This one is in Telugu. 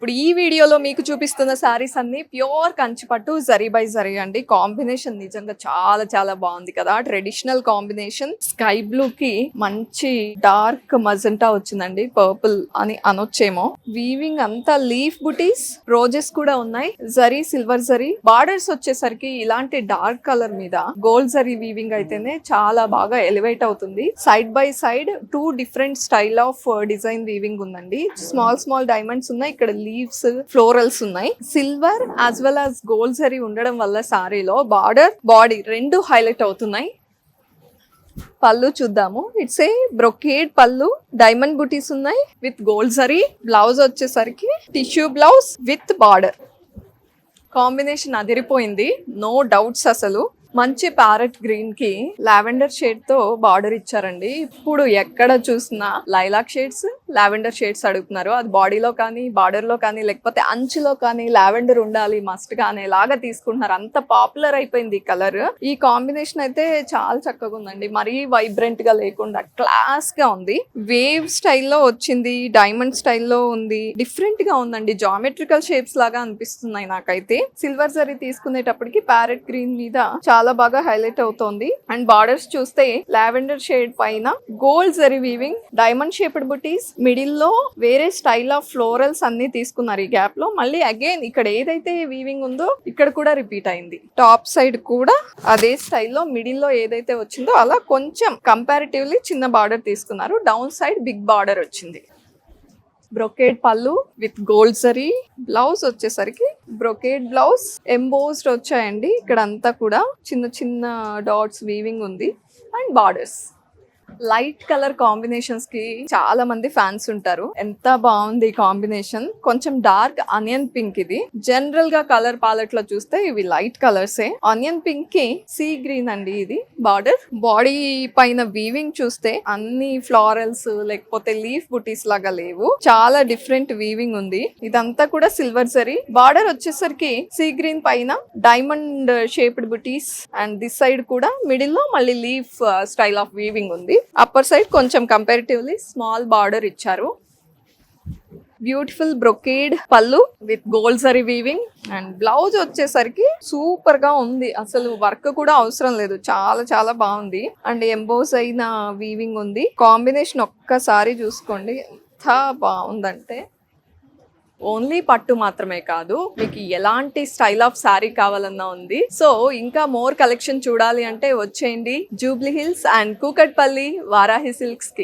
ఇప్పుడు ఈ వీడియోలో మీకు చూపిస్తున్న సారీస్ అన్ని pure Kanchipattu zari by zari అండి. కాంబినేషన్ నిజంగా చాలా చాలా బాగుంది కదా. ట్రెడిషనల్ కాంబినేషన్ స్కై బ్లూ కి మంచి డార్క్ మజంటా వచ్చిందండి, పర్పుల్ అని అనొచ్చేమో. వీవింగ్ అంతా లీఫ్ బుటీస్, రోజెస్ కూడా ఉన్నాయి. జరీ సిల్వర్ జరీ బార్డర్స్ వచ్చేసరికి ఇలాంటి డార్క్ కలర్ మీద గోల్డ్ జరీ వీవింగ్ అయితేనే చాలా బాగా ఎలివేట్ అవుతుంది. Side by side 2 different style of design weaving ఉందండి. స్మాల్ స్మాల్ డైమండ్స్ ఉన్నాయి, ఇక్కడ లీవ్స్ ఫ్లోరల్స్ ఉన్నాయి. Silver as well as gold zari ఉండడం వల్ల సారీలో బార్డర్ బాడీ రెండు హైలైట్ అవుతున్నాయి. పళ్ళు చూద్దాము. ఇట్స్ ఏ బ్రొకేడ్ పళ్ళు, డైమండ్ బుటీస్ ఉన్నాయి విత్ గోల్డ్ జరీ. బ్లౌజ్ వచ్చేసరికి tissue blouse with border. Combination అదిరిపోయింది, నో డౌట్స్. అసలు మంచి ప్యారెట్ గ్రీన్ కి లావెండర్ షేడ్ తో బార్డర్ ఇచ్చారండి. ఇప్పుడు ఎక్కడ చూసినా లైలాక్ షేడ్స్, లావెండర్ షేడ్స్ అడుగుతున్నారు. అది బాడీలో కానీ బార్డర్ లో కానీ లేకపోతే అంచులో కానీ లావెండర్ ఉండాలి మస్ట్ గా అనేలాగా తీసుకుంటున్నారు. అంత పాపులర్ అయిపోయింది ఈ కలర్. ఈ కాంబినేషన్ అయితే చాలా చక్కగా ఉందండి, మరీ వైబ్రెంట్ గా లేకుండా క్లాస్ గా ఉంది. వేవ్ స్టైల్లో వచ్చింది, డైమండ్ స్టైల్లో ఉంది, డిఫరెంట్ గా ఉందండి. జామెట్రికల్ షేప్స్ లాగా అనిపిస్తున్నాయి నాకైతే. సిల్వర్ జరీ తీసుకునేటప్పటికి ప్యారెట్ గ్రీన్ మీద చాలా బాగా హైలైట్ అవుతోంది. అండ్ బార్డర్స్ చూస్తే లావెండర్ షేడ్ పైన gold zari weaving, diamond shaped బుటీస్, మిడిల్ లో వేరే స్టైల్ ఆఫ్ ఫ్లోరల్స్ అన్ని తీసుకున్నారు ఈ గ్యాప్ లో. మళ్ళీ అగైన్ ఇక్కడ ఏదైతే వీవింగ్ ఉందో ఇక్కడ కూడా రిపీట్ అయింది. టాప్ సైడ్ కూడా అదే స్టైల్లో మిడిల్ లో ఏదైతే వచ్చిందో అలా కొంచెం కంపారిటివ్లీ చిన్న బార్డర్ తీసుకున్నారు. డౌన్ సైడ్ బిగ్ బార్డర్ వచ్చింది. బ్రొకేడ్ పళ్ళు విత్ గోల్డ్ జరీ. బ్లౌజ్ వచ్చేసరికి బ్రొకేడ్ బ్లౌజ్, ఎంబోస్డ్ వచ్చాయండి. ఇక్కడ అంతా కూడా చిన్న చిన్న డాట్స్ వీవింగ్ ఉంది and borders. Light colour combinations కి చాలా మంది ఫ్యాన్స్ ఉంటారు. ఎంత బాగుంది ఈ కాంబినేషన్. కొంచెం డార్క్ ఆనియన్ పింక్ ఇది. జనరల్ గా కలర్ పాలెట్ లో చూస్తే ఇవి లైట్ కలర్సే. ఆనియన్ పింక్ కి సీ గ్రీన్ అండి ఇది బార్డర్. బాడీ పైన వీవింగ్ చూస్తే అన్ని ఫ్లారల్స్ లేకపోతే లీఫ్ బుటీస్ లాగా లేవు, చాలా డిఫరెంట్ వీవింగ్ ఉంది. ఇదంతా కూడా సిల్వర్ జరీ. బార్డర్ వచ్చేసరికి సీ గ్రీన్ పైన diamond shaped buttis and this side కూడా మిడిల్ లో మళ్ళీ లీఫ్ స్టైల్ ఆఫ్ వీవింగ్ ఉంది. అప్పర్ సైడ్ కొంచెం కంపారిటివ్లీ స్మాల్ బార్డర్ ఇచ్చారు. బ్యూటిఫుల్ బ్రొకేడ్ పళ్ళు with gold zari weaving and blouse వచ్చేసరికి సూపర్ గా ఉంది. అసలు వర్క్ కూడా అవసరం లేదు, చాలా చాలా బాగుంది. అండ్ ఎంబోస్ అయిన వీవింగ్ ఉంది. కాంబినేషన్ ఒక్కసారి చూసుకోండి ఎంత బాగుందంటే. ఓన్లీ పట్టు మాత్రమే కాదు, మీకు ఎలాంటి స్టైల్ ఆఫ్ శారీ కావాలన్నా ఉంది. సో ఇంకా మోర్ కలెక్షన్ చూడాలి అంటే వచ్చేయండి Jubilee hills and Kukatpally Varahi silks కి.